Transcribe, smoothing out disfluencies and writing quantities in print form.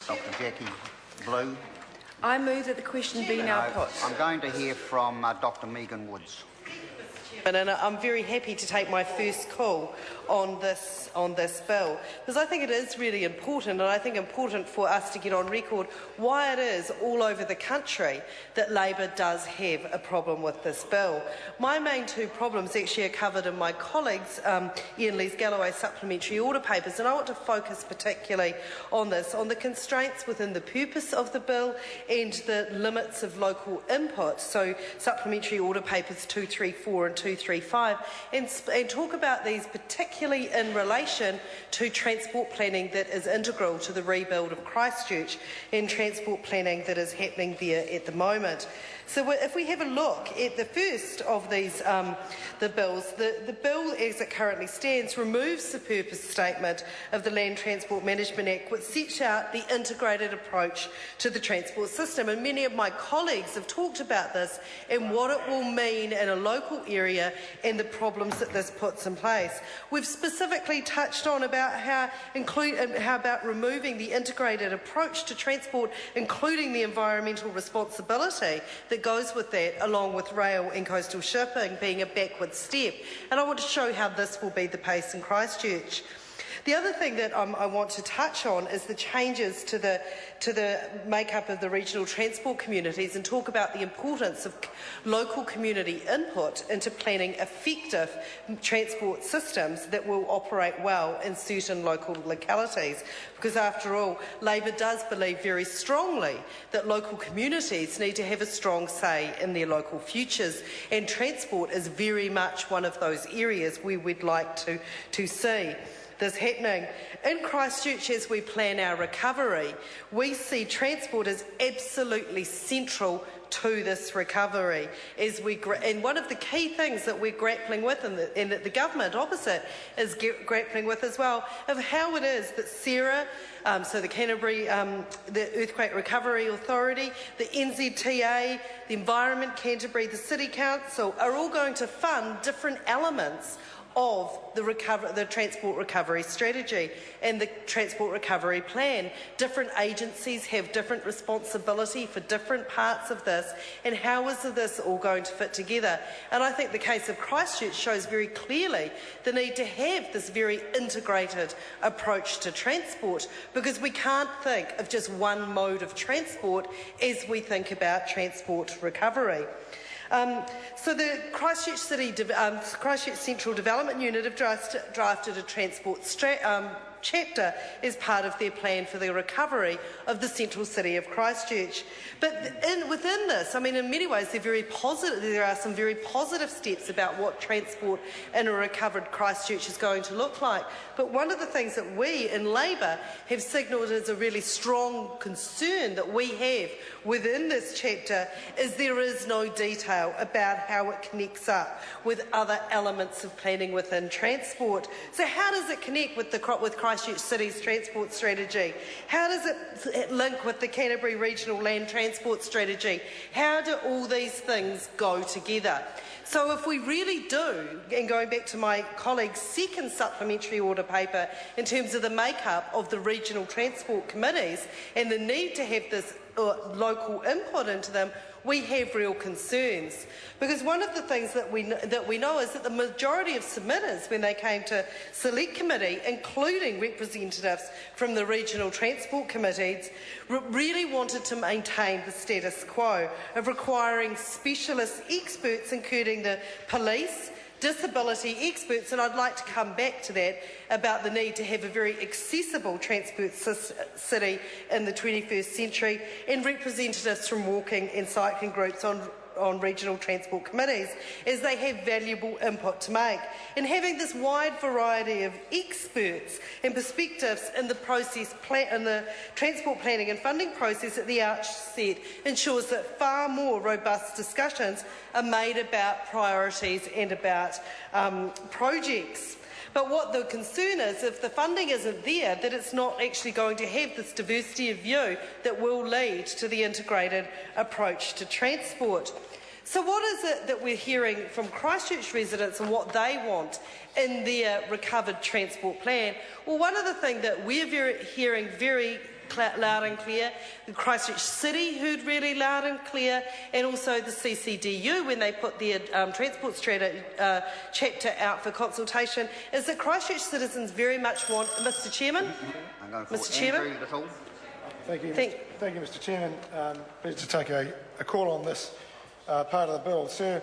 Dr. Jackie Blue. I move that the question be now put. I'm going to hear from Dr. Megan Woods. And I'm very happy to take my first call on this bill, because I think it is really important, and I think important for us to get on record why it is all over the country that Labor does have a problem with this bill. My main two problems actually are covered in my colleagues Ian Lees-Galloway's supplementary order papers, and I want to focus particularly on this, on the constraints within the purpose of the bill and the limits of local input, so supplementary order papers 234 and 235, and talk about these particularly in relation to transport planning that is integral to the rebuild of Christchurch and transport planning that is happening there at the moment. So if we have a look at the first of these, the bills, the bill as it currently stands removes the purpose statement of the Land Transport Management Act, which sets out the integrated approach to the transport system. And many of my colleagues have talked about this and what it will mean in a local area and the problems that this puts in place. We've specifically touched on about how about removing the integrated approach to transport, including the environmental responsibility that goes with that, along with rail and coastal shipping being a backward step. And I want to show how this will be the case in Christchurch. The other thing that I want to touch on is the changes to the makeup of the regional transport communities, and talk about the importance of local community input into planning effective transport systems that will operate well in certain local localities. Because after all, Labor does believe very strongly that local communities need to have a strong say in their local futures, and transport is very much one of those areas where we'd like to see this happening. In Christchurch, as we plan our recovery, we see transport as absolutely central to this recovery. And one of the key things that we're grappling with, and that the government opposite is grappling with as well, of how it is that SERA, so the Canterbury, the Earthquake Recovery Authority, the NZTA, the Environment Canterbury, the City Council are all going to fund different elements of the transport recovery strategy and the transport recovery plan. Different agencies have different responsibility for different parts of this, and how is this all going to fit together? And I think the case of Christchurch shows very clearly the need to have this very integrated approach to transport, because we can't think of just one mode of transport as we think about transport recovery. So the Christchurch Central Development Unit have drafted a transport chapter as part of their plan for the recovery of the central city of Christchurch. But within this, I mean, in many ways, there are some very positive steps about what transport in a recovered Christchurch is going to look like. But one of the things that we in Labor have signalled as a really strong concern that we have within this chapter is there is no detail about how it connects up with other elements of planning within transport. So how does it connect with Christchurch City's transport strategy? How does it link with the Canterbury Regional Land Transport Strategy? How do all these things go together? So if we really do, and going back to my colleague's second supplementary order paper in terms of the makeup of the regional transport committees and the need to have this local input into them, we have real concerns. Because one of the things that we know is that the majority of submitters, when they came to Select Committee, including representatives from the regional transport committees, really wanted to maintain the status quo of requiring specialist experts, including the police, disability experts, and I'd like to come back to that, about the need to have a very accessible transport city in the 21st century, and representatives from walking and cycling groups on regional transport committees, as they have valuable input to make. And having this wide variety of experts and perspectives in the in the transport planning and funding process at the outset ensures that far more robust discussions are made about priorities and about projects. But what the concern is, if the funding isn't there, that it's not actually going to have this diversity of view that will lead to the integrated approach to transport. So what is it that we're hearing from Christchurch residents and what they want in their recovered transport plan? Well, one of the things that we're hearing very loud and clear. The Christchurch City heard really loud and clear, and also the CCDU when they put their transport chapter out for consultation, is that Christchurch citizens very much want, Mr Chairman? I'm going for Mr Chairman? Andrew Little. Thank you, Mr Chairman. Pleased to take a call on this part of the bill. Sir,